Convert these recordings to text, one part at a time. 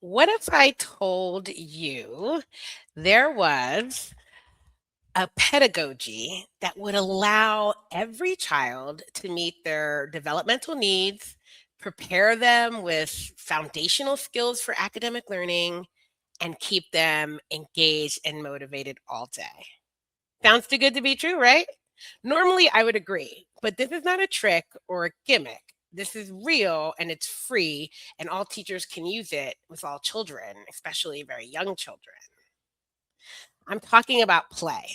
What if I told you there was a pedagogy that would allow every child to meet their developmental needs, prepare them with foundational skills for academic learning, and keep them engaged and motivated all day? Sounds too good to be true, right? Normally, I would agree, but this is not a trick or a gimmick. This is real and it's free, and all teachers can use it with all children, especially very young children. I'm talking about play,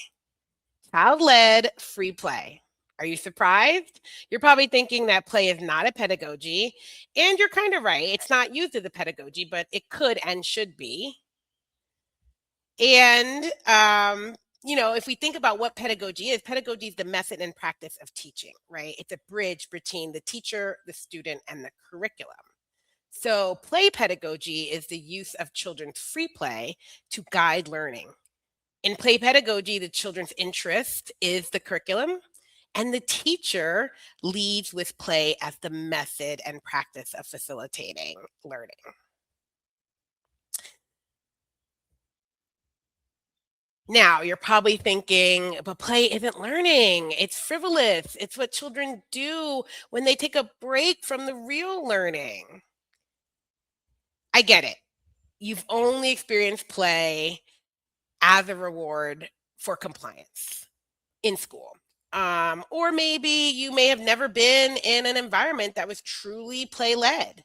child led free play. Are you surprised? You're probably thinking that play is not a pedagogy, and you're kind of right. It's not used as a pedagogy, but it could and should be. And, if we think about what pedagogy is the method and practice of teaching, right? It's a bridge between the teacher, the student, and the curriculum. So, play pedagogy is the use of children's free play to guide learning. In play pedagogy, the children's interest is the curriculum, and the teacher leads with play as the method and practice of facilitating learning. Now, you're probably thinking, but play isn't learning. It's frivolous. It's what children do when they take a break from the real learning. I get it. You've only experienced play as a reward for compliance in school. Or maybe you may have never been in an environment that was truly play led.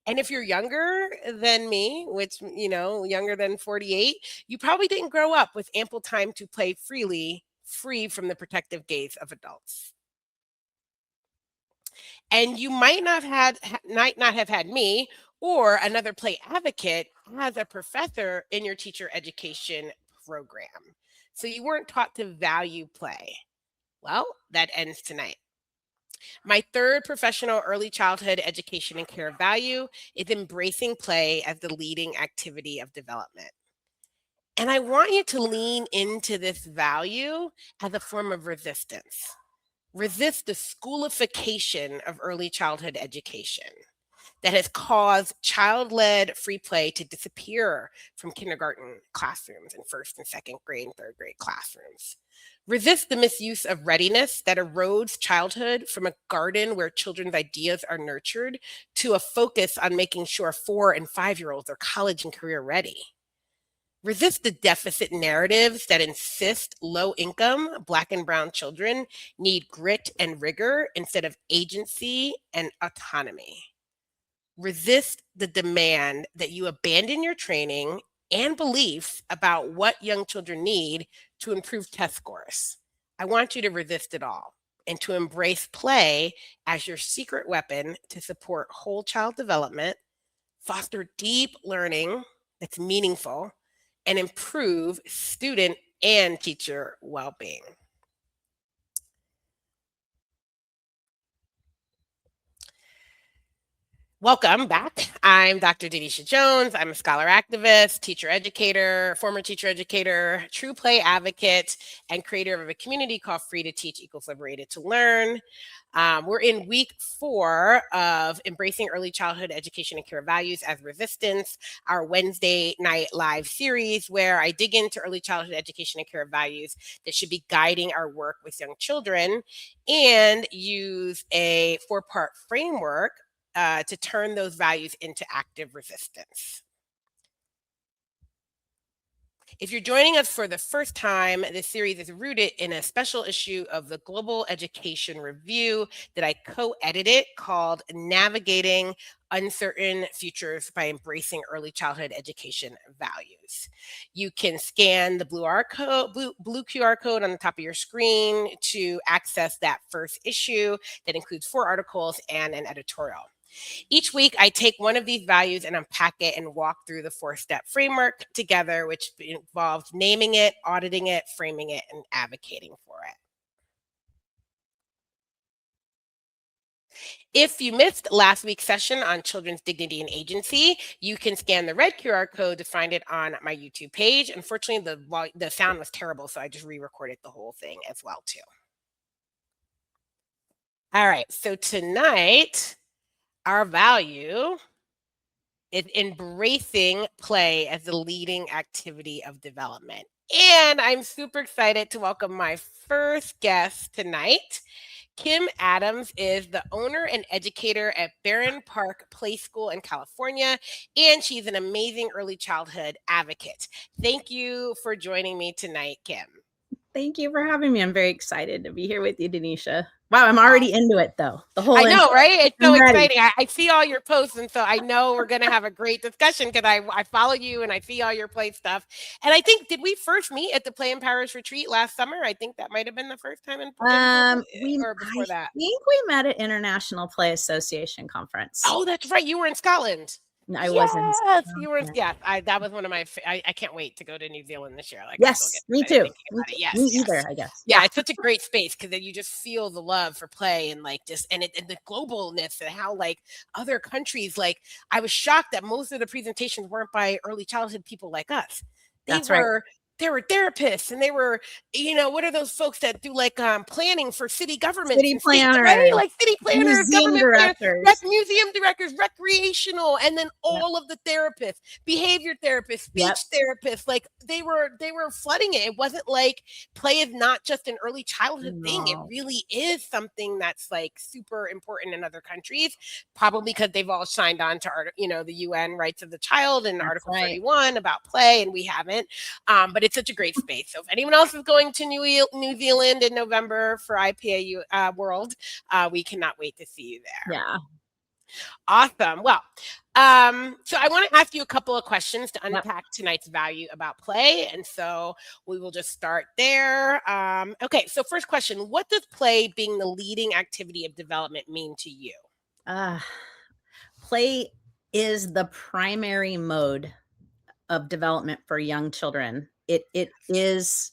And if you're younger than me, which, younger than 48, you probably didn't grow up with ample time to play freely, free from the protective gaze of adults. And you might not have had me or another play advocate as a professor in your teacher education program. So you weren't taught to value play. Well, that ends tonight. My third professional early childhood education and care value is embracing play as the leading activity of development. And I want you to lean into this value as a form of resistance. Resist the schoolification of early childhood education that has caused child led free play to disappear from kindergarten classrooms and first and second grade and third grade classrooms. Resist the misuse of readiness that erodes childhood from a garden where children's ideas are nurtured to a focus on making sure 4 and 5 year olds are college and career ready. Resist the deficit narratives that insist low income Black and Brown children need grit and rigor instead of agency and autonomy. Resist the demand that you abandon your training and beliefs about what young children need to improve test scores. I want you to resist it all and to embrace play as your secret weapon to support whole child development, foster deep learning that's meaningful, and improve student and teacher well being. Welcome back. I'm Dr. Denisha Jones. I'm a scholar activist, teacher educator, former teacher educator, true play advocate, and creator of a community called Free to Teach Equals Liberated to Learn. We're in week 4 of Embracing Early Childhood Education and Care Values as Resistance, our Wednesday night live series where I dig into early childhood education and care values that should be guiding our work with young children and use a 4-part framework to turn those values into active resistance. If you're joining us for the first time, this series is rooted in a special issue of the Global Education Review that I co-edited called Navigating Uncertain Futures by Embracing Early Childhood Education Values. You can scan the blue QR code on the top of your screen to access that first issue that includes 4 articles and an editorial. Each week, I take one of these values and unpack it and walk through the 4-step framework together, which involves naming it, auditing it, framing it, and advocating for it. If you missed last week's session on children's dignity and agency, you can scan the red QR code to find it on my YouTube page. Unfortunately, the sound was terrible, so I just re-recorded the whole thing as well too. All right, so tonight, our value It's embracing play as the leading activity of development. And I'm super excited to welcome my first guest tonight. Kim Adams is the owner and educator at Barron Park Play School in California, and she's an amazing early childhood advocate. Thank you for joining me tonight, Kim. Thank you for having me. I'm very excited to be here with you, Denisha. Wow, I'm already into it though. The whole I know, right? It's so I'm ready. exciting. I see all your posts, and so I know we're going to have a great discussion because I follow you and I see all your play stuff. And I think, did we first meet at the Play in Paris retreat last summer? I think that might have been the first time or I before that. think we met at International Play Association conference. Oh, that's right. You were in Scotland. I was in Yes, you were. Scotland. Yes, that was one of my. I can't wait to go to New Zealand this year. Like I still get Yes, me excited too. thinking about it. Yes, Me yes. either, I guess. Yeah, it's such a great space because then you just feel the love for play and like just and the globalness and how like other countries like I was shocked that most of the presentations weren't by early childhood people like us. They That's right. were they were therapists and they were what are those folks that do like planning for city governments City and state, planners, right? Like city planners, museum government planners, directors. museum directors, recreational, and then Yep. all of the therapists, behavior therapists, speech Yep. therapists. Like they were flooding it. It wasn't like play is not just an early childhood thing. It No. really is something that's like super important in other countries, probably because they've all signed on to the UN rights of the child and That's Article right. 31 about play, and we haven't. But it's such a great space. So if anyone else is going to New Zealand in November for IPA World, we cannot wait to see you there. Yeah. Awesome. Well, so I want to ask you a couple of questions to unpack tonight's value about play. And so we will just start there. Okay, so first question, what does play being the leading activity of development mean to you? Play is the primary mode of development for young children. It is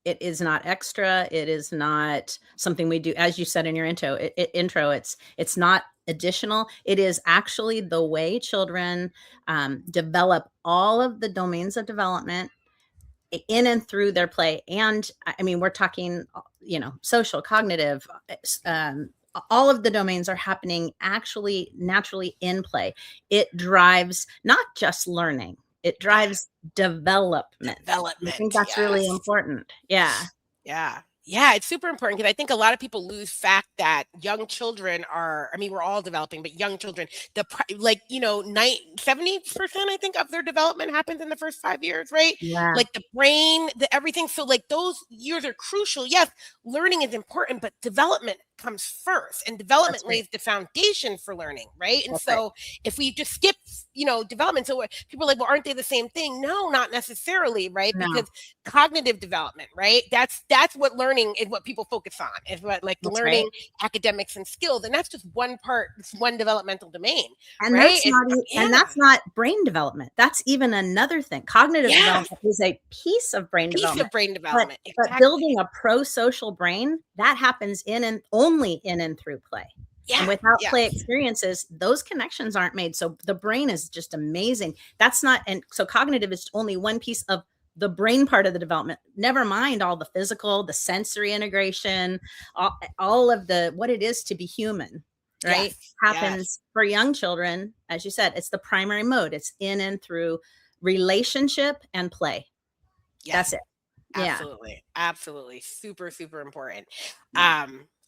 not extra. It is not something we do, as you said in your intro. It's not additional. It is actually the way children develop all of the domains of development in and through their play. And I mean, we're talking, social, cognitive, all of the domains are happening actually naturally in play. It drives not just learning, it drives development. I think that's really important. Yeah. Yeah, it's super important because I think a lot of people lose fact that young children are, I mean, we're all developing, but young children, 70% I think of their development happens in the first 5 years, right? Yeah. Like the brain, everything. So like those years are crucial. Yes, learning is important, but development comes first, and development lays the foundation for learning, right? And so if we just skip, development, so people are like, well, aren't they the same thing? No, not necessarily, right? No. Because cognitive development, right? That's what learning is, what people focus on is what like That's learning, right. academics and skills, and that's just one part, it's one developmental domain, And right? that's not brain development. That's even another thing. Cognitive development is a piece of brain development. But building a pro-social brain, that happens only in and through play. And without play experiences, those connections aren't made. So the brain is just amazing. So cognitive is only one piece of the brain part of the development. Never mind all the physical, the sensory integration, all of what it is to be human, right? Happens for young children. As you said, it's the primary mode. It's in and through relationship and play. That's it. Absolutely. Super, super important.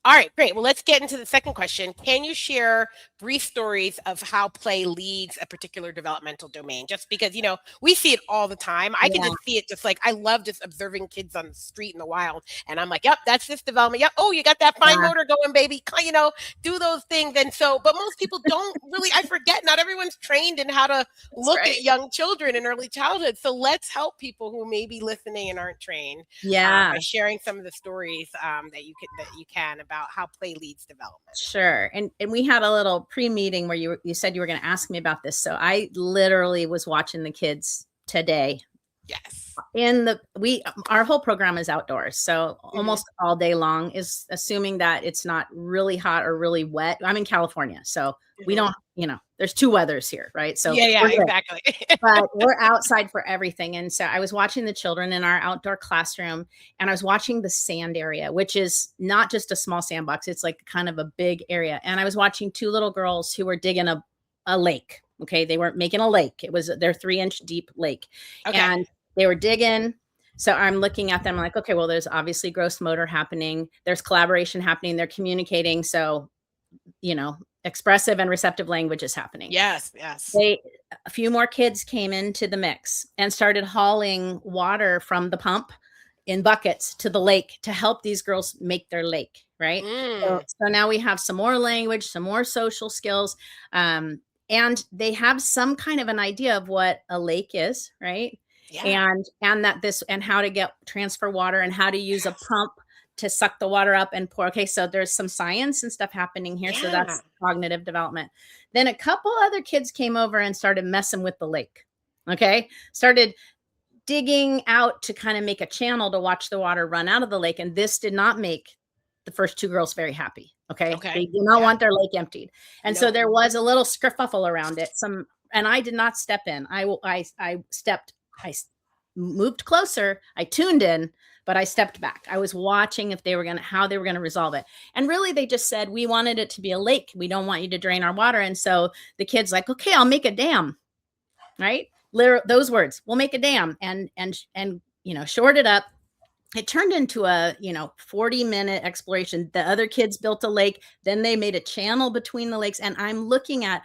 All right, great. Well, let's get into the second question. Can you share brief stories of how play leads a particular developmental domain? Just because, we see it all the time. I can just see it, just like, I love just observing kids on the street in the wild. And I'm like, yep, that's this development. Yep. Oh, you got that fine motor going, baby. Do those things. And so, but most people don't really, I forget, not everyone's trained in how to look at young children in early childhood. So let's help people who may be listening and aren't trained by sharing some of the stories that you can about how play leads development. Sure. And we had a little pre-meeting where you said you were going to ask me about this. So I literally was watching the kids today. Yes. Our whole program is outdoors. So almost all day long, is assuming that it's not really hot or really wet. I'm in California, so we don't, there's two weathers here, right? So exactly. But we're outside for everything. And so I was watching the children in our outdoor classroom, and I was watching the sand area, which is not just a small sandbox. It's like kind of a big area. And I was watching two little girls who were digging a lake, Okay. They weren't making a lake. It was their 3-inch deep lake. Okay. And they were digging. So I'm looking at them like, okay, well, there's obviously gross motor happening. There's collaboration happening. They're communicating. So, expressive and receptive language is happening. Yes. Yes. A few more kids came into the mix and started hauling water from the pump in buckets to the lake to help these girls make their lake, right? Mm. So now we have some more language, some more social skills, and they have some kind of an idea of what a lake is, right? Yeah. And that this and how to transfer water and how to use a Yes. pump to suck the water up and pour. Okay, so there's some science and stuff happening here. So Yeah. that's cognitive development. Then a couple other kids came over and started messing with the lake. Okay, started digging out to kind of make a channel to watch the water run out of the lake. And this did not make the first two girls very happy. Okay. Okay. They do not Yeah. want their lake emptied. And so Nope. there was a little skerfuffle around it. And I did not step in. I moved closer. I tuned in, but I stepped back. I was watching how they were going to resolve it. And really they just said, we wanted it to be a lake. We don't want you to drain our water. And so the kid's like, okay, I'll make a dam. Right? Those words, we'll make a dam and short it up. It turned into a 40-minute exploration. The other kids built a lake, then they made a channel between the lakes. And I'm looking at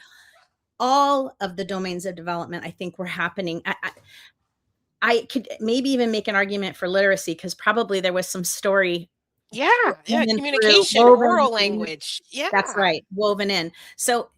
all of the domains of development I think were happening. I could maybe even make an argument for literacy, because probably there was some story Yeah. Yeah. woven through, Communication, woven oral in. language. Yeah. That's right, woven in. So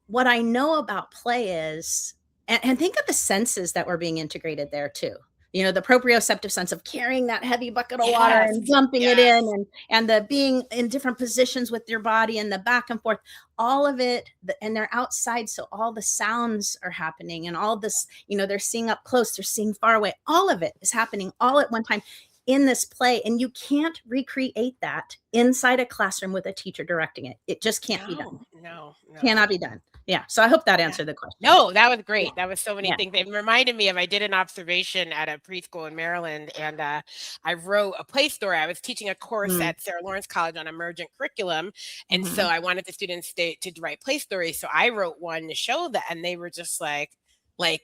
what I know about play is, and think of the senses that were being integrated there too. The proprioceptive sense of carrying that heavy bucket of water Yes. and dumping it Yes. in, and the being in different positions with your body and the back and forth, all of it, and they're outside. So all the sounds are happening and all this, they're seeing up close, they're seeing far away. All of it is happening all at one time in this play. And you can't recreate that inside a classroom with a teacher directing it. It just can't be done. No. Cannot be done. Yeah. So I hope that Yeah. answered the question. No, that was great. Yeah. That was so many Yeah. things. It reminded me of, I did an observation at a preschool in Maryland, and I wrote a play story. I was teaching a course Mm. at Sarah Lawrence College on emergent curriculum. And so Mhm. I wanted the students to write play stories. So I wrote one to show that, and they were just like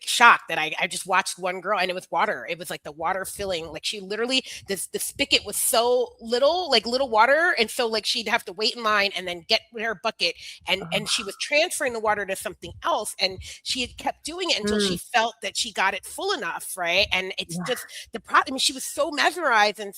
shocked that I just watched one girl, and it was water. It was like the water filling, like she literally, the spigot was so little, like little water. And so like she'd have to wait in line and then get her bucket, and she was transferring the water to something else. And she had kept doing it until she felt that she got it full enough. Right. And it's Yeah. just I mean, she was so mesmerized, and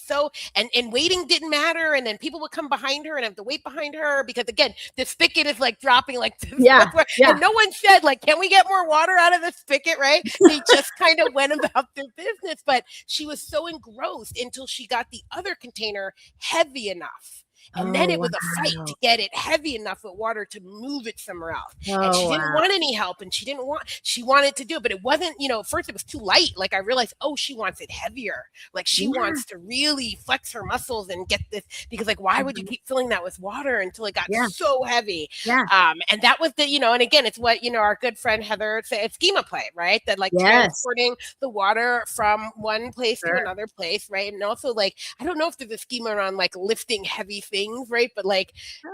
and waiting didn't matter. And then people would come behind her and have to wait behind her, because again, the spigot is like dropping like this. Yeah. Yeah. And no one said like, can we get more water out of this spigot, right? They just kind of went about their business. But she was so engrossed until she got the other container heavy enough. And then it was a fight to get it heavy enough with water to move it somewhere else. And she didn't want any help, and she wanted to do it, but it wasn't, at first it was too light. Like I realized, oh, she wants it heavier. Like she wants to really flex her muscles and get this, because like, why would you keep filling that with water until it got so heavy? Yeah. And that was the, and again, it's what, our good friend Heather said, it's schema play, right? That like transporting the water from one place to another place, right? And also like, I don't know if there's a schema around like lifting heavy things, right? But like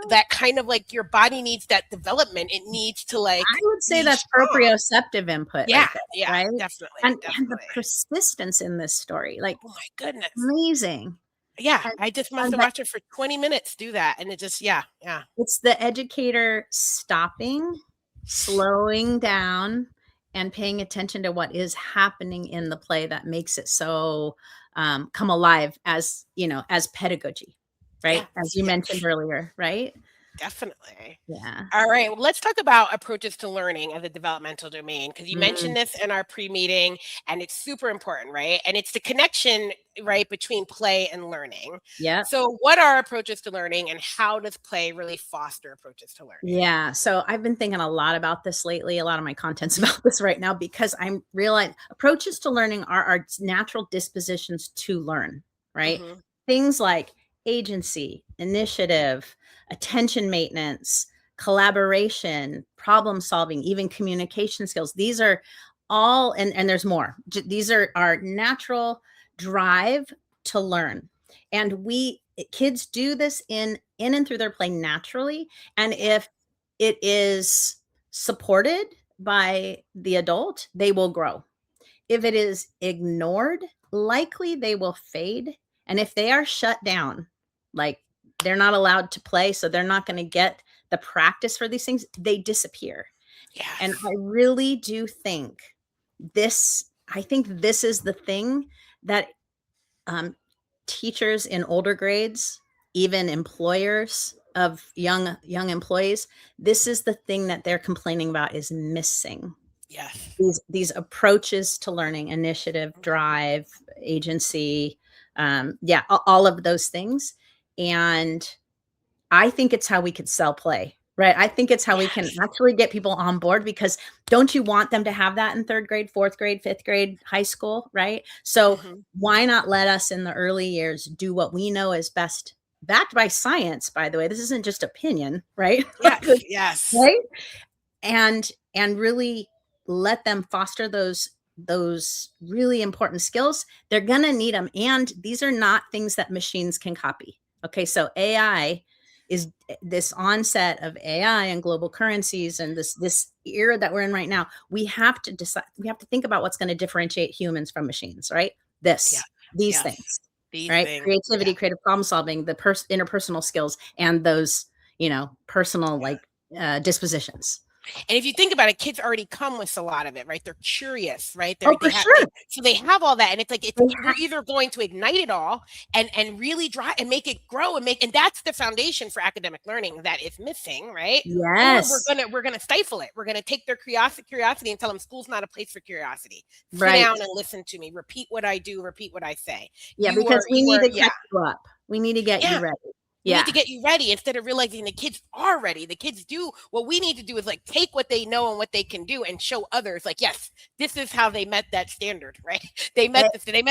that kind of like your body needs that development. It needs to like, I would say that's proprioceptive input. Yeah. Right there, Yeah. right? Definitely. And the persistence in this story, like, oh my goodness. Amazing. Yeah. I just must have watched her for 20 minutes do that. And it just, yeah. It's the educator stopping, slowing down, and paying attention to what is happening in the play that makes it so come alive as pedagogy, right? As you mentioned earlier, right? Definitely. Yeah. All right. Well, let's talk about approaches to learning as a developmental domain, because you mentioned this in our pre-meeting, and it's super important, right? And it's the connection, right, between play and learning. Yeah. So what are approaches to learning, and how does play really foster approaches to learning? Yeah. So I've been thinking a lot about this lately. A lot of my content's about this right now, because I'm realizing approaches to learning are our natural dispositions to learn, right? Things like agency, initiative, attention maintenance, collaboration, problem solving, even communication skills. These are all, and there's more. These are our natural drive to learn. And kids do this in and through their play naturally. And if it is supported by the adult, they will grow. If it is ignored, likely they will fade. And if they are shut down, like they're not allowed to play, so they're not going to get the practice for these things, they disappear. And Yes. I really do think I think this is the thing that um, teachers in older grades, even employers of young employees, this is the thing that they're complaining about is missing. Yes. These approaches to learning, initiative, drive, agency, yeah, all of those things. And I think it's how we could sell play, right? I think it's how we can Yes. actually get people on board, because don't you want them to have that in third grade, fourth grade, fifth grade, high school, right? So Mhm. why not let us in the early years do what we know is best, backed by science, by the way. This isn't just opinion, right? Yes. Yes. Right? And really let them foster those really important skills. They're going to need them, and these are not things that machines can copy. Okay, so AI is this onset of AI and global currencies, and this era that we're in right now. We have to decide, we have to think about what's going to differentiate humans from machines, right? Yeah. These Yes. things, These right? things. Yeah. Creativity, creative problem solving, the interpersonal skills, and those, personal, Yeah. like, dispositions. And if you think about it, kids already come with a lot of it, right? They're curious, right? Oh, They for have sure. so they have all that, and it's like They we're ha either going to ignite it all and really drive and make it grow and that's the foundation for academic learning that is missing, right? Or Yes, we're gonna stifle it. We're gonna take their curiosity and tell them school's not a place for curiosity. Sit right. down and listen to me. Repeat what I do. Repeat what I say. Yeah, because we You need are to yeah. catch you up. We need to get you Yeah. ready. We need to Yeah. get you ready instead of realizing the kids are ready. The kids do what we need to do is like take what they know and what they can do and show others like, yes, this is how they met that standard, right? E They met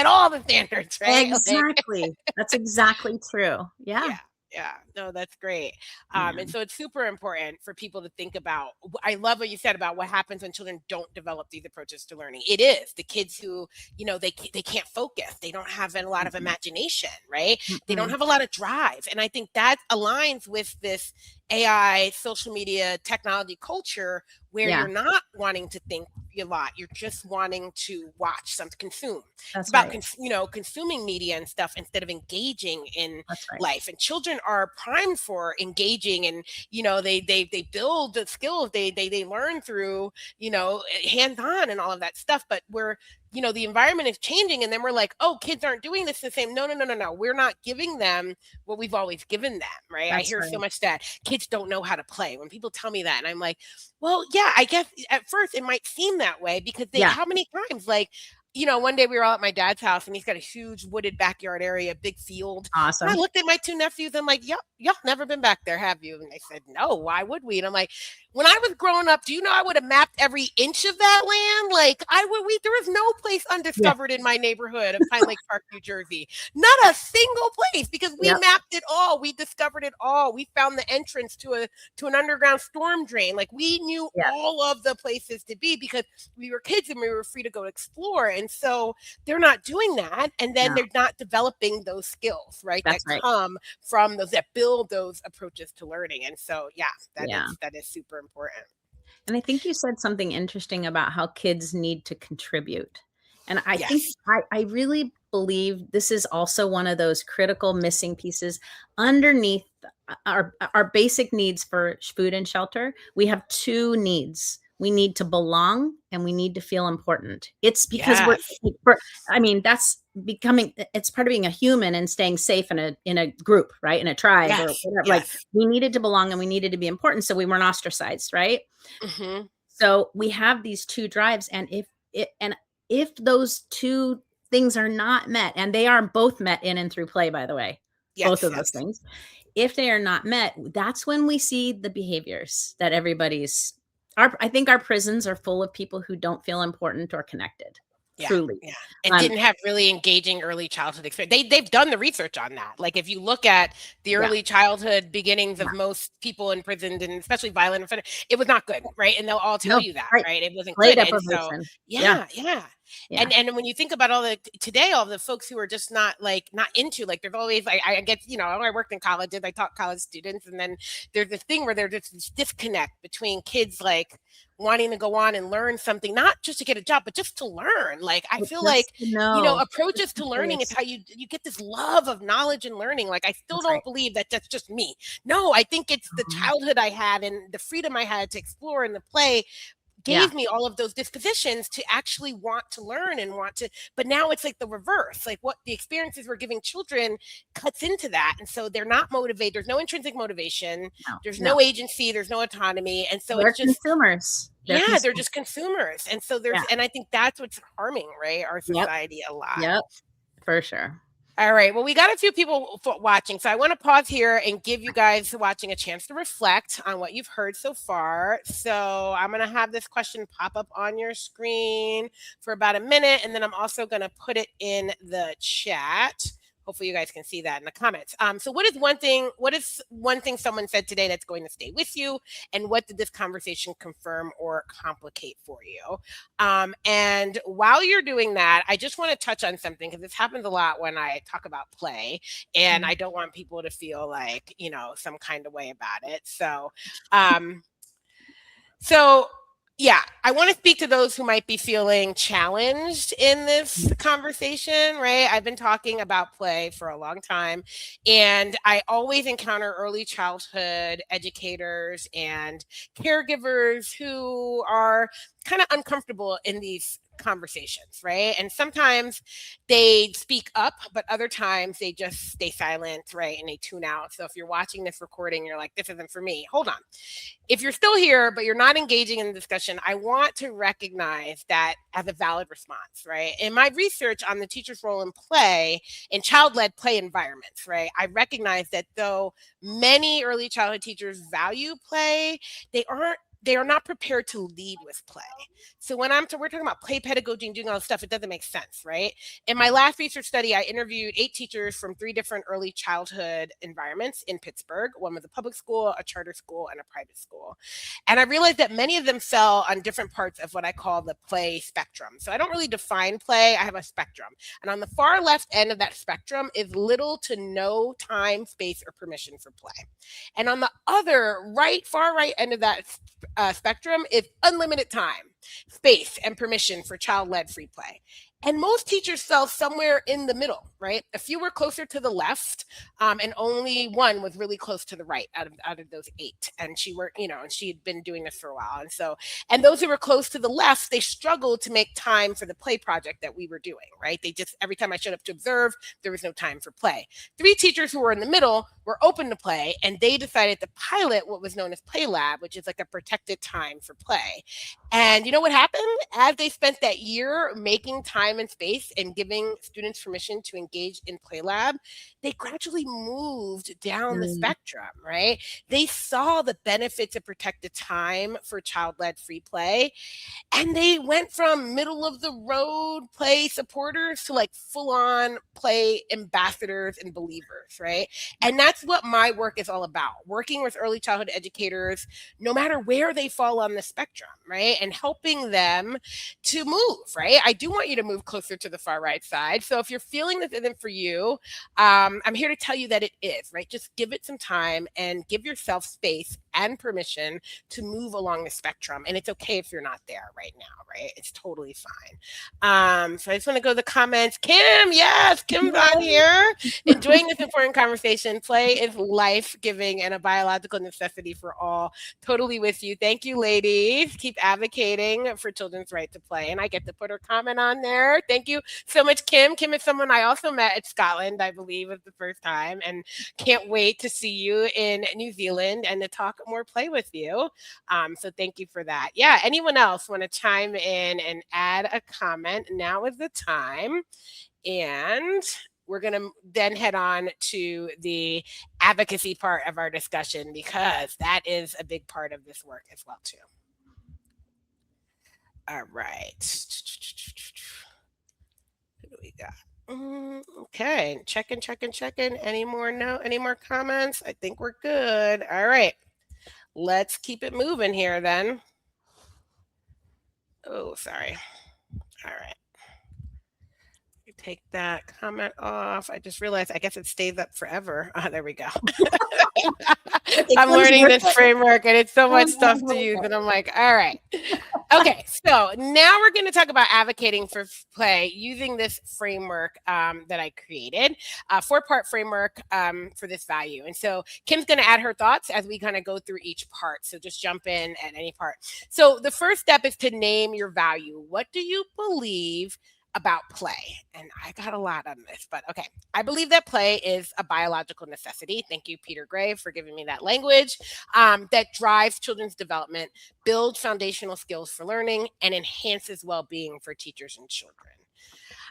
all the standards, right? Like exactly. That's exactly true. Yeah. yeah. Yeah, no, that's great. Yeah. And so it's super important for people to think about. I love what you said about what happens when children don't develop these approaches to learning. It is the kids who, they can't focus. They don't have a lot of Mhm. imagination, right? They don't Mhm. have a lot of drive. And I think that aligns with this AI, social media, technology culture where Yeah, you're not wanting to think a lot. You're just wanting to watch, something, consume. It's that's about right. consuming media and stuff instead of engaging in That's right. life. And children are primed for engaging, and they build the skills they learn through hands on and all of that stuff. But we're the environment is changing, and then we're like, oh, kids aren't doing this the same. No, no, no, no, no, we're not giving them what we've always given them, right? I That's hear so right. much that kids don't know how to play. When people tell me that, and I'm like, well, yeah, I guess at first it might seem that way because they Yeah. how many times, like, one day we were all at my dad's house and he's got a huge wooded backyard area, big field. And I Awesome. looked at my two nephews. I'm like, y'all never been back there, have you? And they said, no, why would we? And I'm like, when I was growing up, do you know I would have mapped every inch of that land? Like there was no place Yeah. undiscovered in my neighborhood of Pine Lake Park, New Jersey. Not a single place because we Yep. mapped it all. We discovered it all. We found the entrance to an underground storm drain. Like we knew Yeah. all of the places to be because we were kids and we were free to go explore. And so they're not doing that. And then No, they're not developing those skills, right? That that's right. come from those that build those approaches to learning. And so yeah, Yeah. that is super important. And I think you said something interesting about how kids need to contribute. And I think Yes. I really believe this is also one of those critical missing pieces underneath our basic needs for food and shelter. We have two needs. We need to belong and we need to feel important. It's because Yes. I mean, that's becoming it's part of being a human and staying safe in a group, right? In a tribe or Yes. whatever. Like Yes. we needed to belong and we needed to be important so we weren't ostracized, right? Hmm. So we have these two drives, and if those two things are not met, and they are both met in and through play, by the way, both Yes. of those Yes. things, if they are not met, that's when we see the behaviors that everybody's I think our prisons are full of people who don't feel important or connected, Yeah, truly. yeah, and Um, didn't have really engaging early childhood experience. They've done the research on that. Like if you look at the yeah, early childhood beginnings yeah, of most people imprisoned and especially violent offenders, it was not good, right? And they'll all tell no, you that, right, right? It wasn't play good. And so deprivation. Yeah, yeah, yeah. yeah, And when you think about all the today, all the folks who are just not into like there's always like I get, I worked in colleges, I taught college students, and then there's this thing where there's this disconnect between kids like wanting to go on and learn something, not just to get a job, but just to learn. Like, I But feel just like, to know, approaches just to be learning is curious. how you get this love of knowledge and learning. Like, I still That's right. don't believe that that's just me. No, I think it's the Mhm. childhood I had and the freedom I had to explore and to play Yeah. gave me all of those dispositions to actually want to learn and want to. But now it's like the reverse. Like, what the experiences we're giving children cuts into that, and so they're not motivated. There's no intrinsic motivation, No, there's no. no agency, there's no autonomy, and so it's They're just, consumers. They're yeah, they're consumers. just consumers. And so there's, Yeah. and I think that's what's harming, right, our Yep. society a lot. Yep. For sure. All right. Well, we got a few people watching, so I want to pause here and give you guys watching a chance to reflect on what you've heard so far. So I'm going to have this question pop up on your screen for about a minute, and then I'm also going to put it in the chat. Hopefully, you guys can see that in the comments. So, what is one thing? What is one thing someone said today that's going to stay with you, and what did this conversation confirm or complicate for you? And while you're doing that, I just want to touch on something because this happens a lot when I talk about play, and Mhm. I don't want people to feel like, some kind of way about it. Um, so, yeah, I want to speak to those who might be feeling challenged in this conversation, right? I've been talking about play for a long time, and I always encounter early childhood educators and caregivers who are kind of uncomfortable in these conversations, right? And sometimes they speak up, but other times they just stay silent, right? And they tune out. So if you're watching this recording, you're like, this isn't for me. Hold on. If you're still here, but you're not engaging in the discussion, I want to recognize that as a valid response, right? In my research on the teacher's role in play, in child-led play environments, right, I recognize that though many early childhood teachers value play, they are not prepared to lead with play. So when we're talking about play pedagogy and doing all this stuff, it doesn't make sense, right? In my last research study, I interviewed 8 teachers from 3 different early childhood environments in Pittsburgh. One was a public school, a charter school, and a private school. And I realized that many of them fell on different parts of what I call the play spectrum. So I don't really define play, I have a spectrum. And on the far left end of that spectrum is little to no time, space, or permission for play. And on the other far right end of that spectrum is unlimited time, space, and permission for child-led free play. And most teachers fell somewhere in the middle, right? A few were closer to the left, and only one was really close to the right out of those 8. And and she had been doing this for a while. And those who were close to the left, they struggled to make time for the play project that we were doing, right? They just, every time I showed up to observe, there was no time for play. 3 teachers who were in the middle were open to play, and they decided to pilot what was known as Play Lab, which is like a protected time for play. And you know what happened? As they spent that year making time and space and giving students permission to engage in Play Lab, they gradually moved down the Mm. spectrum, right? They saw the benefits of protected time for child-led free play, and they went from middle of the road play supporters to like full on play ambassadors and believers, right? And that's what my work is all about, working with early childhood educators, no matter where they fall on the spectrum, right? And helping them to move, right? I do want you to move closer to the far right side. So if you're feeling this isn't for you, I'm here to tell you that it is, right? Just give it some time and give yourself space and permission to move along the spectrum. And it's okay if you're not there right now, right? It's totally fine. So I just want to go to the comments. Kim, yes, Kim's on here. Enjoying this important conversation. Play is life-giving and a biological necessity for all. Totally with you. Thank you, ladies. Keep advocating for children's right to play. And I get to put her comment on there. Thank you so much, Kim. Kim is someone I also met at Scotland, I believe, was the first time. And can't wait to see you in New Zealand and to talk more play with you. So thank you for that. Yeah, anyone else want to chime in and add a comment? Now is the time. And we're going to then head on to the advocacy part of our discussion because that is a big part of this work as well, too. All right. Who do we got? Okay, checking. Any more comments? I think we're good. All right. Let's keep it moving here then. Oh, sorry. All right. take that comment off. I just realized I guess it stays up forever. There we go. Okay, I'm please learning work this it. framework and it's so much Please stuff to work use. it. And I'm like, all right. Okay, so now we're going to talk about advocating for play using this framework that I created, a 4-part framework for this value. And so Kim's going to add her thoughts as we kind of go through each part. So just jump in at any part. So the first step is to name your value. What do you believe about play? And I got a lot on this, but okay. I believe that play is a biological necessity. Thank you, Peter Gray, for giving me that language, that drives children's development, builds foundational skills for learning, and enhances well-being for teachers and children.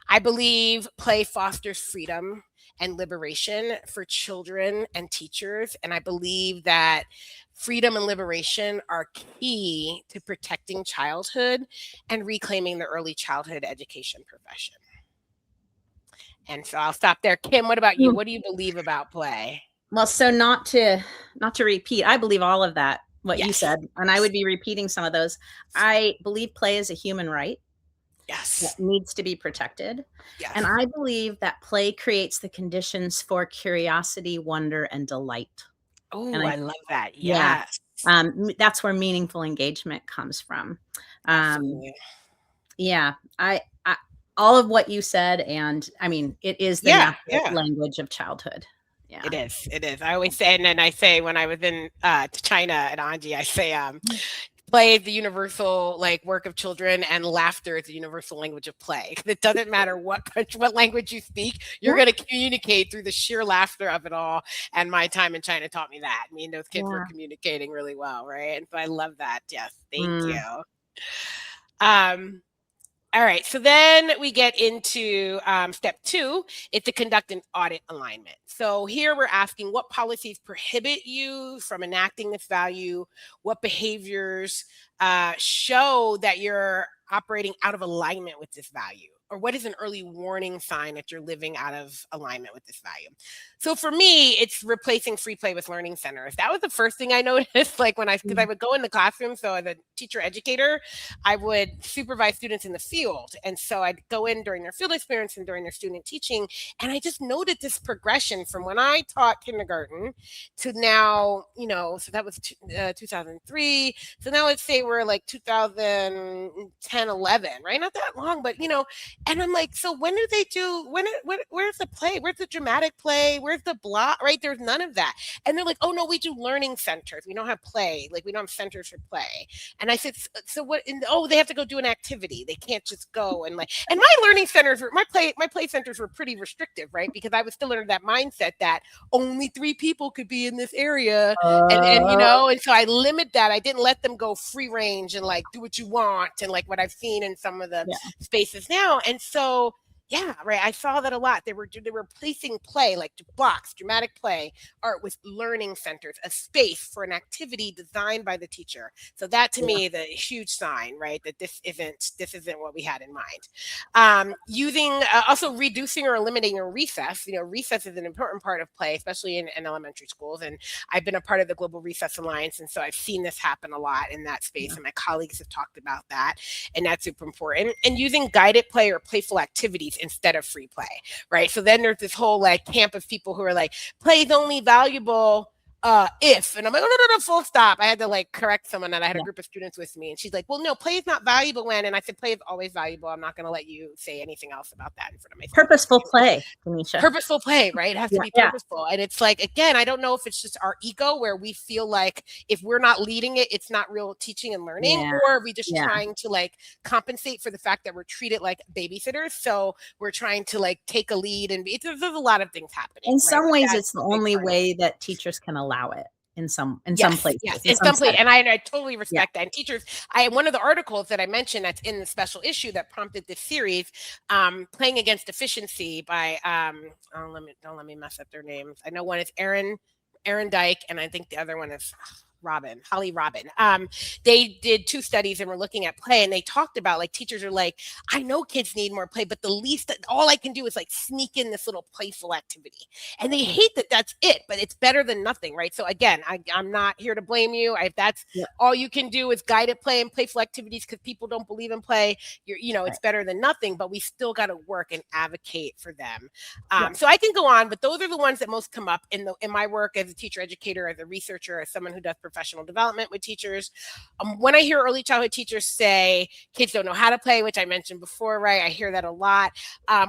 I believe play fosters freedom and liberation for children and teachers. And I believe that freedom and liberation are key to protecting childhood and reclaiming the early childhood education profession. And so I'll stop there. Kim, what about you? What do you believe about play? Well, so not to repeat, I believe all of that, what you Yes. said, and I would be repeating some of those. I believe play is a human right that Yes. needs to be protected. Yes. And I believe that play creates the conditions for curiosity, wonder, and delight. Oh, And I love that. yeah, Yes. that's where meaningful engagement comes from. Absolutely. Yeah, I all of what you said, and I mean, it is the Yeah. natural Yeah. language of childhood. Yeah. It is. It is. I always say, and then I say when I was in China at Anji, I say, play is the universal like work of children, and laughter is the universal language of play. It doesn't matter what country, what language you speak, you're Yeah. going to communicate through the sheer laughter of it all. And my time in China taught me that. I mean, those kids were Yeah. communicating really well, right? And so I love that. Yes, thank Mm. you. All right, so then we get into step 2, it's to conduct an audit alignment. So here we're asking what policies prohibit you from enacting this value, what behaviors show that you're operating out of alignment with this value, or what is an early warning sign that you're living out of alignment with this value. So for me, it's replacing free play with learning centers. That was the first thing I noticed, like because I would go in the classroom. So as a teacher educator, I would supervise students in the field. And so I'd go in during their field experience and during their student teaching. And I just noted this progression from when I taught kindergarten to now, so that was 2003. So now let's say we're like 2010, 11, right? Not that long, but, and I'm like, so when do they do, where's the play? Where's the dramatic play? Where's the block, right? There's none of that. And they're like, oh no, we do learning centers. We don't have play. Like we don't have centers for play. And I said, so what? They have to go do an activity. They can't just go and my learning centers were, my play centers were pretty restrictive, right? Because I was still under that mindset that only 3 people could be in this area. And so I limit that. I didn't let them go free range and like do what you want and like what I've seen in some of the spaces now. And so yeah, right. I saw that a lot. They were replacing play, like blocks, dramatic play, art with learning centers, a space for an activity designed by the teacher. So that to me is a huge sign, right? That this isn't what we had in mind. Using also reducing or eliminating a recess. Recess is an important part of play, especially in elementary schools. And I've been a part of the Global Recess Alliance, and so I've seen this happen a lot in that space. And my colleagues have talked about that, and that's super important. And using guided play or playful activities instead of free play, right? So then there's this whole like camp of people who are like, play is only valuable if, and I'm like, oh, no, full stop. I had to like correct someone, that I had a group of students with me, and she's like, well, no, play is not valuable when, and I said, play is always valuable. I'm not going to let you say anything else about that in front of my Purposeful play, Tanisha. Purposeful play, right? It has to be purposeful. And it's like, again, I don't know if it's just our ego where we feel like if we're not leading it, it's not real teaching and learning, or are we just trying to like compensate for the fact that we're treated like babysitters. So we're trying to like take a lead, and there's a lot of things happening. In some ways, it's the only way that teachers can allow it. In some places. Yes, in some places. And I totally respect that. And teachers, one of the articles that I mentioned that's in the special issue that prompted this series, Playing Against Efficiency by, don't let me mess up their names. I know one is Aaron Dyke, and I think the other one is, Holly Robin. They did 2 studies and were looking at play, and they talked about like teachers are like, I know kids need more play, but the least that all I can do is like sneak in this little playful activity. And they hate that that's it, but it's better than nothing, right? So again, I'm not here to blame you. If that's Yeah. all you can do is guided play and playful activities because people don't believe in play, it's better than nothing, but we still got to work and advocate for them. So I can go on, but those are the ones that most come up in my work as a teacher educator, as a researcher, as someone who does professional development with teachers. When I hear early childhood teachers say kids don't know how to play, which I mentioned before, right? I hear that a lot.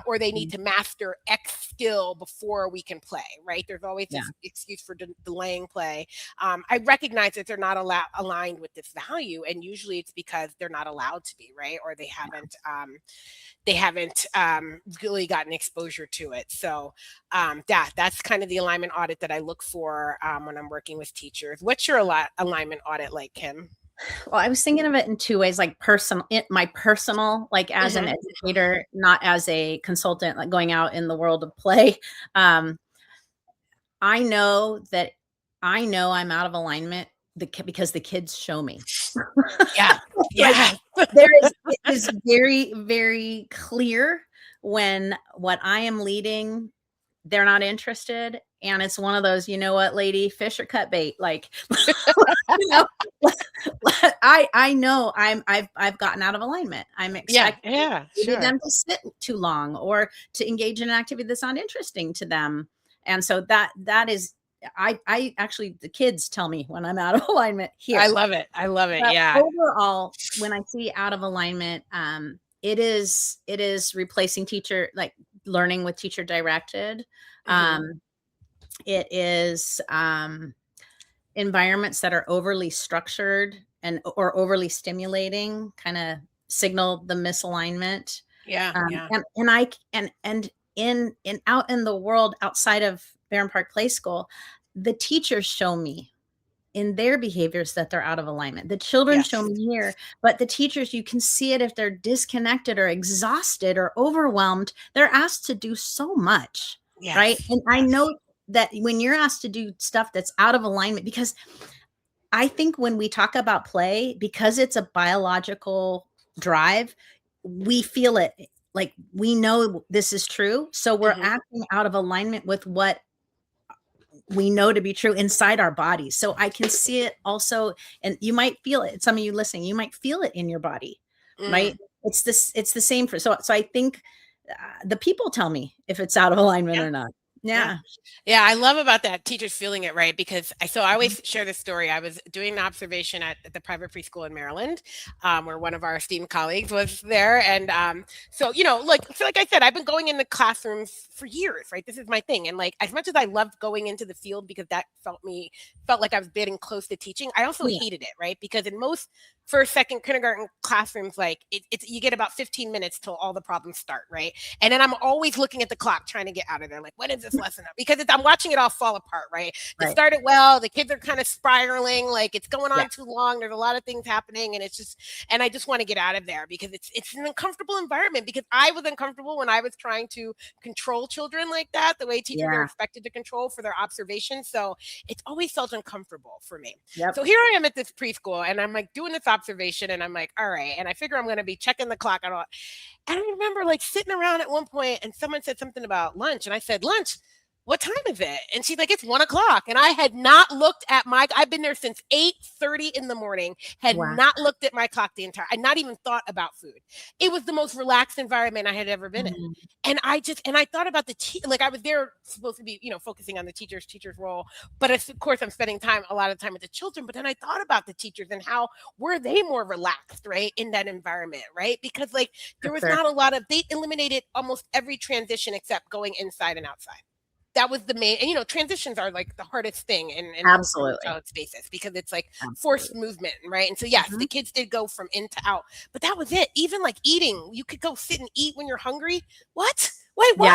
Or they need to master X skill before we can play, right? There's always this excuse for delaying play. I recognize that they're not aligned with this value, and usually it's because they're not allowed to be, right? Or they haven't really gotten exposure to it. So that's kind of the alignment audit that I look for when I'm working with teachers. What's your alignment audit like, Kim? Well, I was thinking of it in 2 ways, like my personal, like as an educator, not as a consultant, like going out in the world of play. I know I'm out of alignment because the kids show me. Yeah. Yeah. It is very, very clear when what I am leading, they're not interested. And it's one of those, you know what, lady, fish or cut bait. Like, I know I've gotten out of alignment. I'm expecting them to sit too long or to engage in an activity that's not interesting to them. And so that is, I actually, the kids tell me when I'm out of alignment here. I love it. But yeah. Overall, when I see out of alignment, it is replacing like learning with teacher directed. It is environments that are overly structured or overly stimulating, kind of signal the misalignment. And out in the world outside of Barron Park Play School, the teachers show me in their behaviors that they're out of alignment. The children show me here, but the teachers, you can see it if they're disconnected or exhausted or overwhelmed. They're asked to do so much, right? And I know that when you're asked to do stuff that's out of alignment, because I think when we talk about play, because it's a biological drive, we feel it, like we know this is true. So we're acting out of alignment with what we know to be true inside our bodies. So I can see it also, and you might feel it. Some of you listening, you might feel it in your body, right? It's the same so I think the people tell me if it's out of alignment or not. Yeah. I love about that, teachers feeling it, right? Because I always share this story. I was doing an observation at the private preschool in Maryland, where one of our esteemed colleagues was there. And so like I said, I've been going into classrooms for years, right? This is my thing. And like, as much as I loved going into the field because that felt like I was getting close to teaching, I also hated it, right? Because in most first, second, kindergarten classrooms, like it's you get about 15 minutes till all the problems start, right? And then I'm always looking at the clock trying to get out of there. Like, when is this lesson up? Because I'm watching it all fall apart, right? It started well, the kids are kind of spiraling, like it's going on too long. There's a lot of things happening, and I just want to get out of there because it's an uncomfortable environment, because I was uncomfortable when I was trying to control children like that, the way teachers are expected to control for their observations. So it's always felt uncomfortable for me. So here I am at this preschool, and I'm like doing this observation, and I'm like, all right, and I figure I'm going to be checking the clock and all. And I remember like sitting around at one point, and someone said something about lunch, and I said, lunch, what time is it? And she's like, it's 1 o'clock. And I had not looked at I've been there since 8:30 in the morning, had not looked at my clock I'd not even thought about food. It was the most relaxed environment I had ever been in. And I thought about like I was there supposed to be, focusing on the teacher's role. But of course I'm spending a lot of time with the children. But then I thought about the teachers and how were they more relaxed, right? In that environment, right? Because like there was not a lot they eliminated almost every transition except going inside and outside. That was the main, and transitions are like the hardest thing in absolutely child spaces, because it's like forced movement, right? And so yes, the kids did go from in to out, but that was it. Even like eating, you could go sit and eat when you're hungry. What? Wait, what?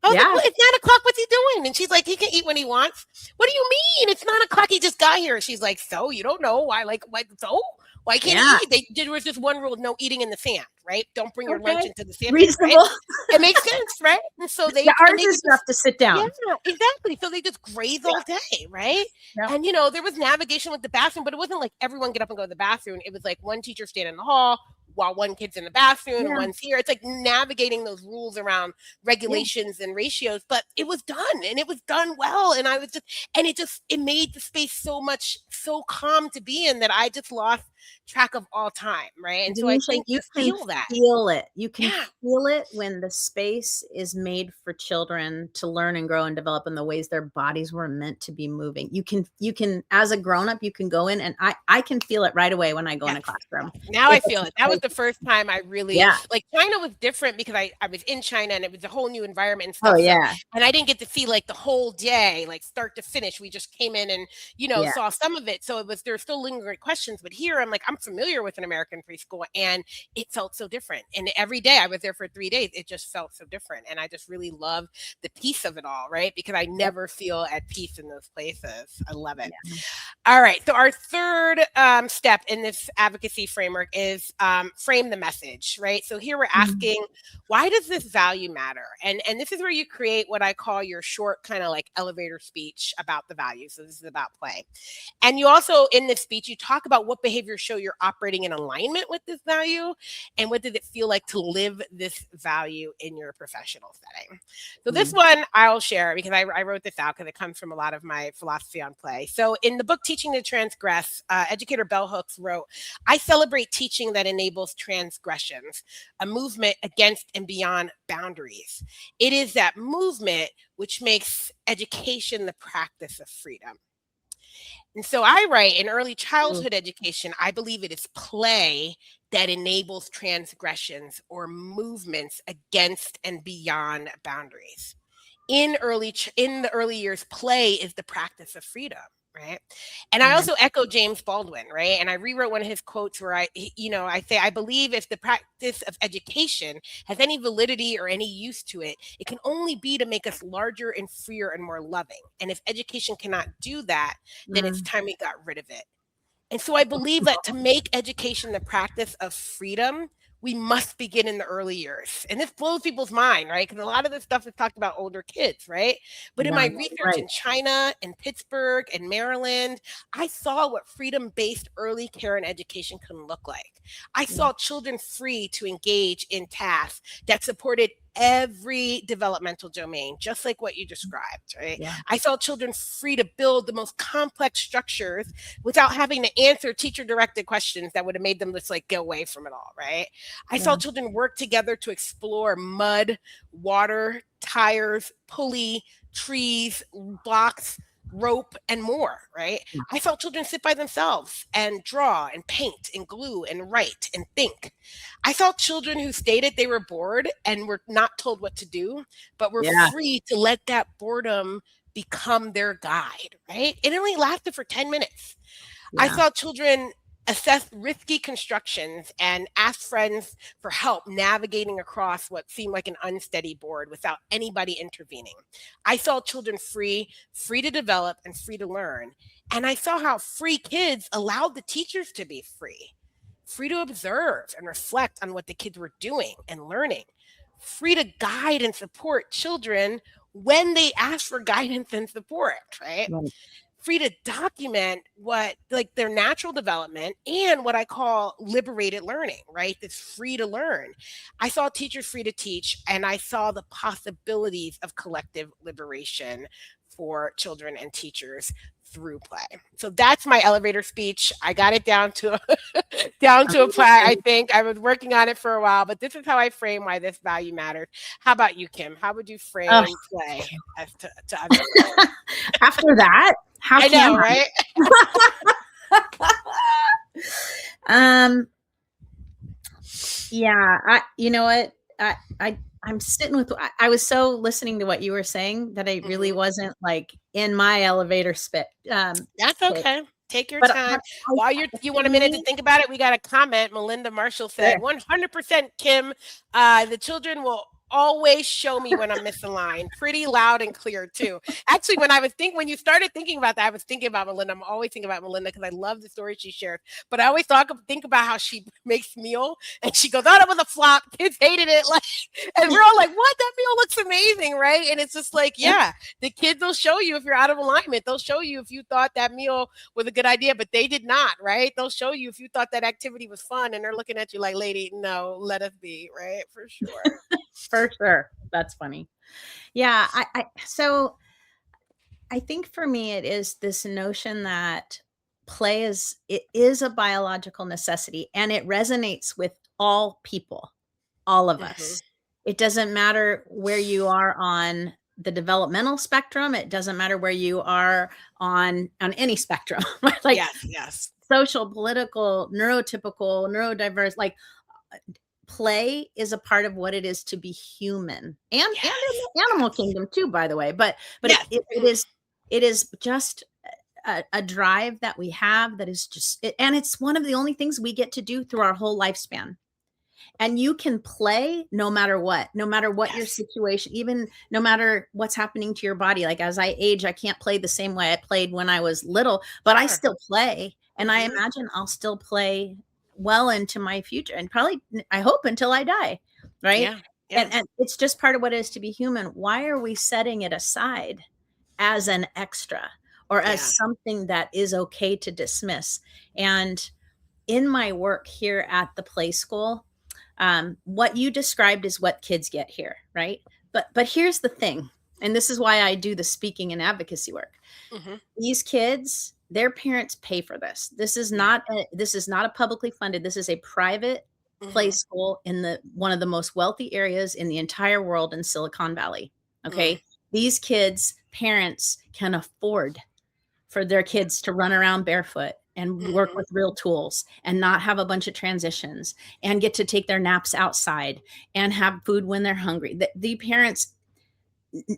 I was like, well, it's 9 o'clock. What's he doing? And she's like, he can eat when he wants. What do you mean? It's 9 o'clock. He just got here. She's like, so you don't know why? Like, what? So Well, I can't Yeah. eat. There was just one rule: no eating in the sand. Right? Don't bring your lunch Okay. into the sand pit. Right? Reasonable. It makes sense, right? And so Yeah, ours they is could just, enough to sit yeah, down. exactly. So they just graze all day, right? Yep. And there was navigation with the bathroom, but it wasn't like everyone get up and go to the bathroom. It was like one teacher stand in the hall while one kid's in the bathroom and Yeah. one's here. It's like navigating those rules around Yeah. regulations and ratios, but it was done and it was done well. And I was just, and it made the space so calm to be in that I just lost track of all time, right? And so I Denisha, think you you can feel that. feel it. You can Yeah. feel it when the space is made for children to learn and grow and develop in the ways their bodies were meant to be moving. You can as a grown-up, you can go in and I can feel it right away when I go in a Yes. classroom. Now I If feel it. That was the first time I really Yeah. like China was different because I was in China and it was a whole new environment and Oh, stuff. So yeah. and I didn't get to see like the whole day, like start to finish. We just came in and Yeah. saw some of it. So there's still lingering questions. But here I'm like, I'm familiar with an American preschool and it felt so different. And every day I was there for 3 days, it just felt so different. And I just really love the peace of it all, right? Because I never feel at peace in those places. I love it. Yeah. All right. So our third step in this advocacy framework is frame the message, right? So here we're asking, why does this value matter? And this is where you create what I call your short kind of like elevator speech about the value. So this is about play. And you also, in this speech, you talk about what behaviors show you're operating in alignment with this value and what does it feel like to live this value in your professional setting. So this one I'll share because I wrote this out because it comes from a lot of my philosophy on play. So in the book, Teaching to Transgress, educator Bell Hooks wrote, I celebrate teaching that enables transgressions, a movement against and beyond boundaries. It is that movement which makes education the practice of freedom. And so I write in early childhood education, I believe it is play that enables transgressions or movements against and beyond boundaries. In the early years, play is the practice of freedom, right? And I Yeah. also echo James Baldwin, right? And I rewrote one of his quotes where I say, I believe if the practice of education has any validity or any use to it, it can only be to make us larger and freer and more loving. And if education cannot do that, then it's time we got rid of it. And so I believe that to make education the practice of freedom, we must begin in the early years. And this blows people's mind, right? Because a lot of this stuff is talked about older kids, right? But in my research in China and Pittsburgh and Maryland, I saw what freedom-based early care and education can look like. I saw children free to engage in tasks that supported every developmental domain, just like what you described, right? Yeah. I saw children free to build the most complex structures without having to answer teacher-directed questions that would have made them just like go away from it all, right? I saw children work together to explore mud, water, tires, pulley, trees, blocks, rope, and more, right? I saw children sit by themselves and draw and paint and glue and write and think. I saw children who stated they were bored and were not told what to do, but were free to let that boredom become their guide, right? It only lasted for 10 minutes. I saw children assess risky constructions and ask friends for help navigating across what seemed like an unsteady board without anybody intervening. I saw children free to develop and free to learn. And I saw how free kids allowed the teachers to be free to observe and reflect on what the kids were doing and learning, free to guide and support children when they ask for guidance and support, right? Free to document what like their natural development and what I call liberated learning, right? That's free to learn. I saw teachers free to teach, and I saw the possibilities of collective liberation for children and teachers through play. So that's my elevator speech. I got it down to a play. I think I was working on it for a while, but this is how I frame why this value matters. How about you, Kim? How would you frame play as to others? After that, how I can know, right? Yeah, you know what? I'm sitting with I was so listening to what you were saying that I really wasn't like in my elevator That's okay. Take your But time. While you want a minute to think about it, we got a comment. Melinda Marshall said, 100% Kim, the children will always show me when I'm misaligned, pretty loud and clear too. Actually, when you started thinking about that, I was thinking about Melinda. I'm always thinking about Melinda because I love the story she shared. But I always think about how she makes meal and she goes, "Oh, that was a flop. Kids hated it." Like, and we're all like, "What? That meal looks amazing, right?" And it's just like, yeah, the kids will show you if you're out of alignment. They'll show you if you thought that meal was a good idea, but they did not, right? They'll show you if you thought that activity was fun, and they're looking at you like, "Lady, no, let us be," right? For sure. For sure. That's funny. Yeah, so I think for me it is this notion that it is a biological necessity and it resonates with all people, all of Mhm. us. It doesn't matter where you are on the developmental spectrum, it doesn't matter where you are on any spectrum. Like Yes, yes. social, political, neurotypical, neurodiverse, like play is a part of what it is to be human and in Yes, the animal yes. kingdom too, by the way. But Yes. it is, it is just a drive that we have that is just and it's one of the only things we get to do through our whole lifespan. And you can play no matter what your Yes. situation, even no matter what's happening to your body. Like as I age, I can't play the same way I played when I was little, but I Sure. still play. And I Mhm. imagine I'll still play well into my future and probably, I hope, until I die. Right. Yeah. Yeah. And it's just part of what it is to be human. Why are we setting it aside as an extra or as Yeah. something that is okay to dismiss? And in my work here at the play school, what you described is what kids get here, right? But here's the thing, and this is why I do the speaking and advocacy work. Mhm. These kids, their parents pay for this. Yeah. This is not a publicly funded. This is a private play Mhm. school in the one of the most wealthy areas in the entire world in Silicon Valley. Mm. Okay, these kids' parents can afford for their kids to run around barefoot and work Mhm. with real tools and not have a bunch of transitions and get to take their naps outside and have food when they're hungry. The parents,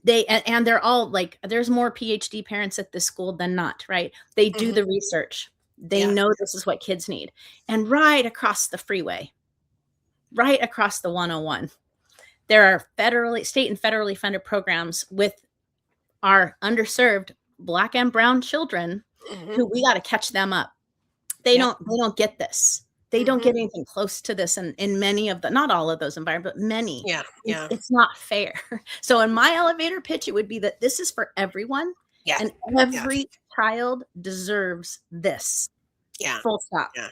and they're all like, there's more PhD parents at this school than not, right? They do Mhm. the research. They Yeah. know this is what kids need. And right across the freeway, right across the 101, there are state and federally funded programs with our underserved Black and brown children Mhm. who we got to catch them up. Yep. They don't get this. They don't Mhm. get anything close to this in many of the, not all of those environments, but many. Yeah. Yeah. It's not fair. So in my elevator pitch, it would be that this is for everyone Yes. and Yes. every child deserves this. Yeah. Full stop. Yeah.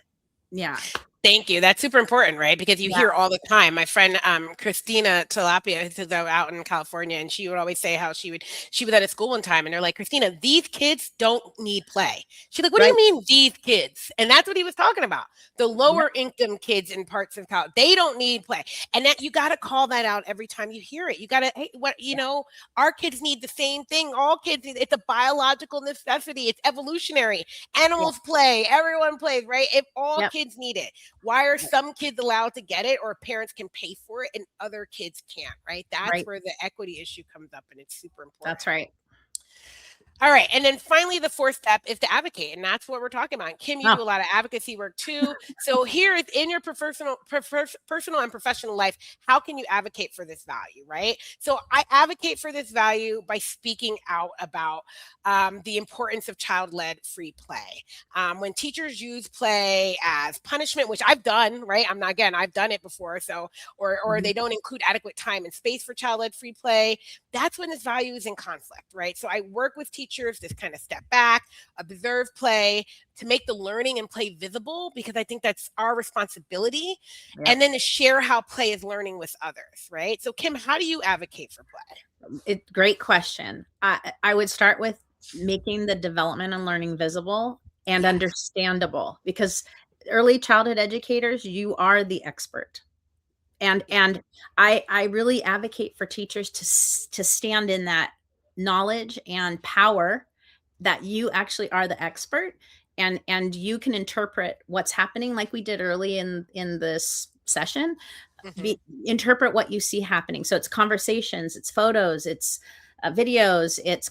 Yeah. Thank you. That's super important, right? Because you Yeah. hear all the time. My friend Christina Tilapia, who's out in California, and she would always say how she was at a school one time, and they're like, Christina, these kids don't need play. She's like, what do Right. you mean these kids? And that's what he was talking about. The Yep. lower income kids in parts of college, they don't need play. And that you got to call that out every time you hear it. You got to, hey, what our kids need the same thing. All kids need, it's a biological necessity. It's evolutionary. Yep. Animals play, everyone plays, right? If all Yep. kids need it, why are some kids allowed to get it or parents can pay for it and other kids can't, right? That's Right. where the equity issue comes up and it's super important. That's right. All right. And then finally, the fourth step is to advocate. And that's what we're talking about. And Kim, you Oh, do a lot of advocacy work too. So here is in your personal and professional life, how can you advocate for this value, right? So I advocate for this value by speaking out about the importance of child-led free play. When teachers use play as punishment, which I've done, right? I've done it before. So, or mhm. they don't include adequate time and space for child-led free play, that's when this value is in conflict, right? So I work with teachers to kind of step back, observe play, to make the learning and play visible, because I think that's our responsibility, and Yep. then to share how play is learning with others, right? So Kim, how do you advocate for play? Great question. I would start with making the development and learning visible and Yes. understandable, because early childhood educators, you are the expert. Yeah. And I really advocate for teachers to stand in that knowledge and power that you actually are the expert, and you can interpret what's happening like we did early in this session. Hmm. Be Interpret what you see happening. So it's conversations, it's photos, it's videos, it's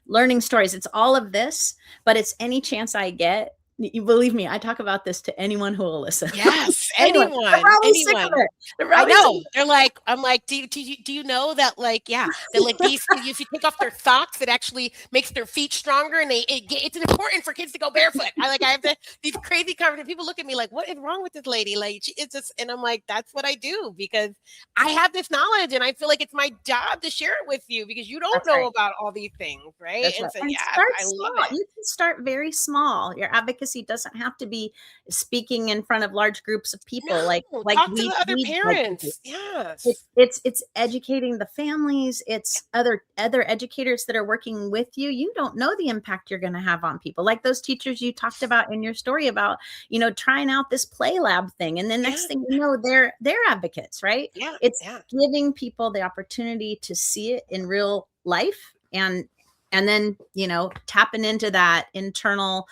learning stories, it's all of this. But it's any chance I get You believe me, I talk about this to anyone who will listen. Yes, Anyone. They're anyone, probably sick of anyone. it. They're I probably sick of know. They're like, I'm like, do you know that like, yeah, that like these, if you take off their socks, it actually makes their feet stronger, and it's important for kids to go barefoot. I have to these crazy conversations. People look at me like, what is wrong with this lady? Like, it's just, and I'm like, that's what I do because I have this knowledge, and I feel like it's my job to share it with you because you don't That's know right. about all these things, right? That's And right. so, And yes, start I love small. it. You can start very small. Your advocacy doesn't have to be speaking in front of large groups of people No, like talk to the other we like to do. parents. Yes. It's educating the families, it's other educators that are working with you. You don't know the impact you're gonna have on people, like those teachers you talked about in your story about, trying out this play lab thing, and the Yeah. next thing you know, they're advocates, right? Yeah. It's Yeah. giving people the opportunity to see it in real life, and then, tapping into that internal,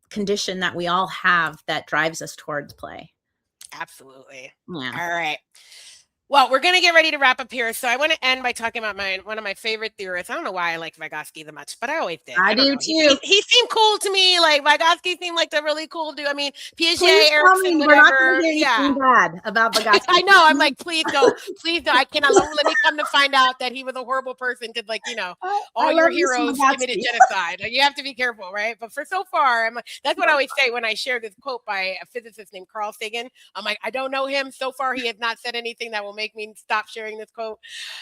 condition that we all have that drives us towards play. Absolutely. Yeah. All right. Well, we're gonna get ready to wrap up here. So I want to end by talking about one of my favorite theorists. I don't know why I like Vygotsky the much, but I always did. I I don't do know. too. He seemed cool to me. Like Vygotsky seemed like a really cool dude. I mean, Please Piaget, tell Erickson, me we're not gonna whatever. hear Yeah. anything bad about I Vygotsky. know. I'm like, please don't, please don't. I cannot let me come to find out that he was a horrible person because, like, I all your love me some heroes committed Vygotsky. genocide. Like, you have to be careful, right? But for so far, I'm like, that's what I always say when I share this quote by a physicist named Carl Sagan. I'm like, I don't know him. So far, he has not said anything that will make me stop sharing this quote.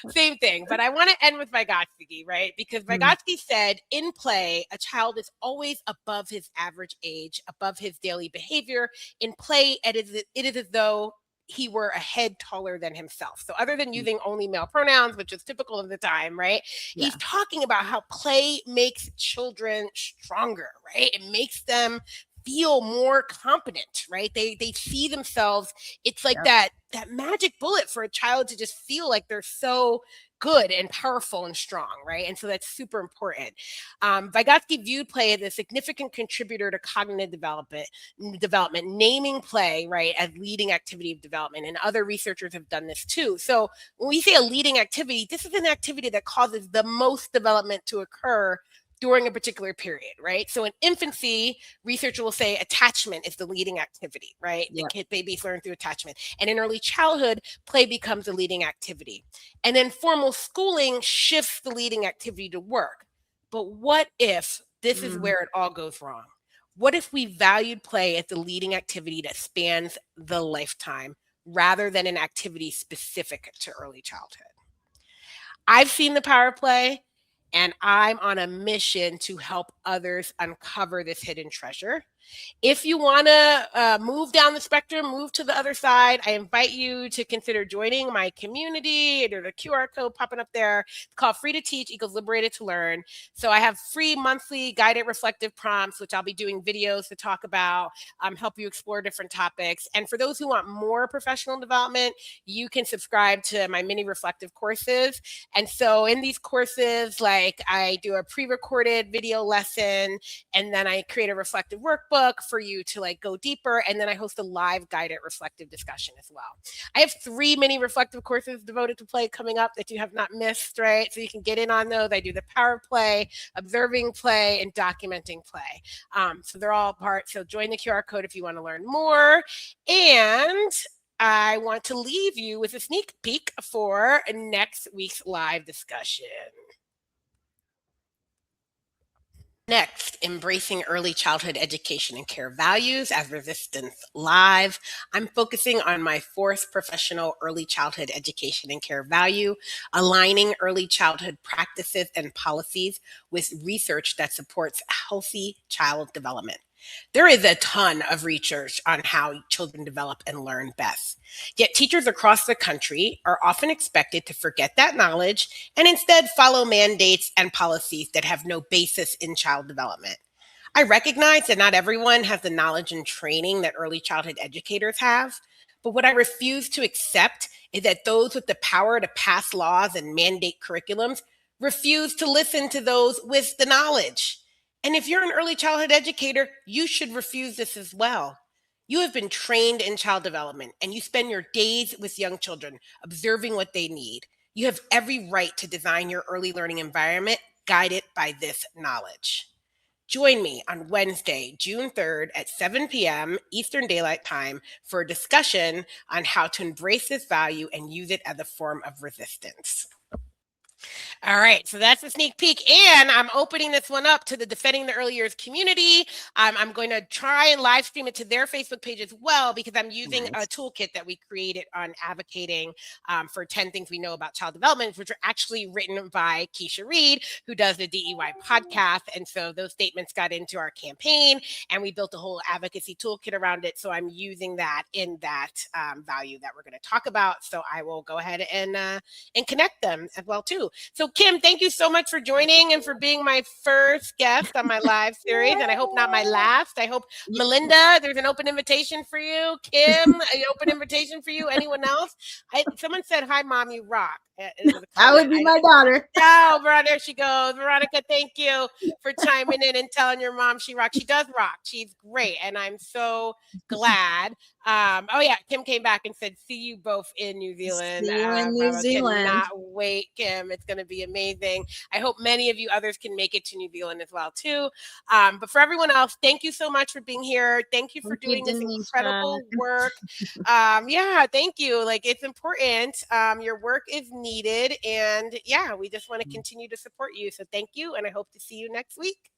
Same thing. But I want to end with Vygotsky, right? Because Mm, Vygotsky said, in play, a child is always above his average age, above his daily behavior. In play, it is as though he were a head taller than himself. So, other than mm, using only male pronouns, which is typical of the time, right? He's yeah, talking about how play makes children stronger, right? It makes them feel more competent, right? They see themselves. It's like yep, that magic bullet for a child to just feel like they're so good and powerful and strong, right? And so that's super important. Vygotsky viewed play as a significant contributor to cognitive development, naming play, right, as leading activity of development. And other researchers have done this too. So when we say a leading activity, this is an activity that causes the most development to occur during a particular period, right? So in infancy, research will say attachment is the leading activity, right? The yep, babies learn through attachment. And in early childhood, play becomes a leading activity. And then formal schooling shifts the leading activity to work. But what if this is mm, where it all goes wrong? What if we valued play as the leading activity that spans the lifetime rather than an activity specific to early childhood? I've seen the power play, and I'm on a mission to help others uncover this hidden treasure. If you want to move down the spectrum, move to the other side, I invite you to consider joining my community. There's a QR code popping up there. It's called Free to Teach equals Liberated to Learn. So I have free monthly guided reflective prompts, which I'll be doing videos to talk about, help you explore different topics. And for those who want more professional development, you can subscribe to my mini reflective courses. And so in these courses, like I do a pre-recorded video lesson, and then I create a reflective workbook for you to like go deeper, and then I host a live guided reflective discussion as well. I have 3 mini reflective courses devoted to play coming up that you have not missed, right? So you can get in on those. I do the power play, observing play, and documenting play. So they're all part. So join the QR code if you want to learn more. And I want to leave you with a sneak peek for next week's live discussion. Next, embracing early childhood education and care values as Resistance Live. I'm focusing on my 4th professional early childhood education and care value, aligning early childhood practices and policies with research that supports healthy child development. There is a ton of research on how children develop and learn best. Yet teachers across the country are often expected to forget that knowledge and instead follow mandates and policies that have no basis in child development. I recognize that not everyone has the knowledge and training that early childhood educators have, but what I refuse to accept is that those with the power to pass laws and mandate curriculums refuse to listen to those with the knowledge. And if you're an early childhood educator, you should refuse this as well. You have been trained in child development and you spend your days with young children observing what they need. You have every right to design your early learning environment guided by this knowledge. Join me on Wednesday, June 3rd at 7 p.m. Eastern Daylight Time for a discussion on how to embrace this value and use it as a form of resistance. All right, so that's a sneak peek, and I'm opening this one up to the Defending the Early Years community. I'm going to try and live stream it to their Facebook page as well, because I'm using a Nice. toolkit that we created on advocating for 10 things we know about child development, which are actually written by Keisha Reed, who does the DEY podcast. And so those statements got into our campaign, and we built a whole advocacy toolkit around it. So I'm using that in that value that we're going to talk about. So I will go ahead and connect them as well too. So Kim, thank you so much for joining and for being my first guest on my live series, and I hope not my last. I hope, Melinda, there's an open invitation for you. Kim, an open invitation for you. Anyone else? Someone said, "Hi, Mom, you rock." It was a That would be my daughter. Oh, Veronica, there she goes. Veronica, thank you for chiming in and telling your mom she rocks. She does rock. She's great, and I'm so glad. Oh yeah, Kim came back and said, "See you both in New Zealand." See you in New I Zealand. cannot wait, Kim. It's going to be amazing. I hope many of you others can make it to New Zealand as well too. But for everyone else, thank you so much for being here. Thank you for doing this incredible work. Yeah, thank you. Like, it's important. Your work is needed, and yeah, we just want to continue to support you. So thank you, and I hope to see you next week.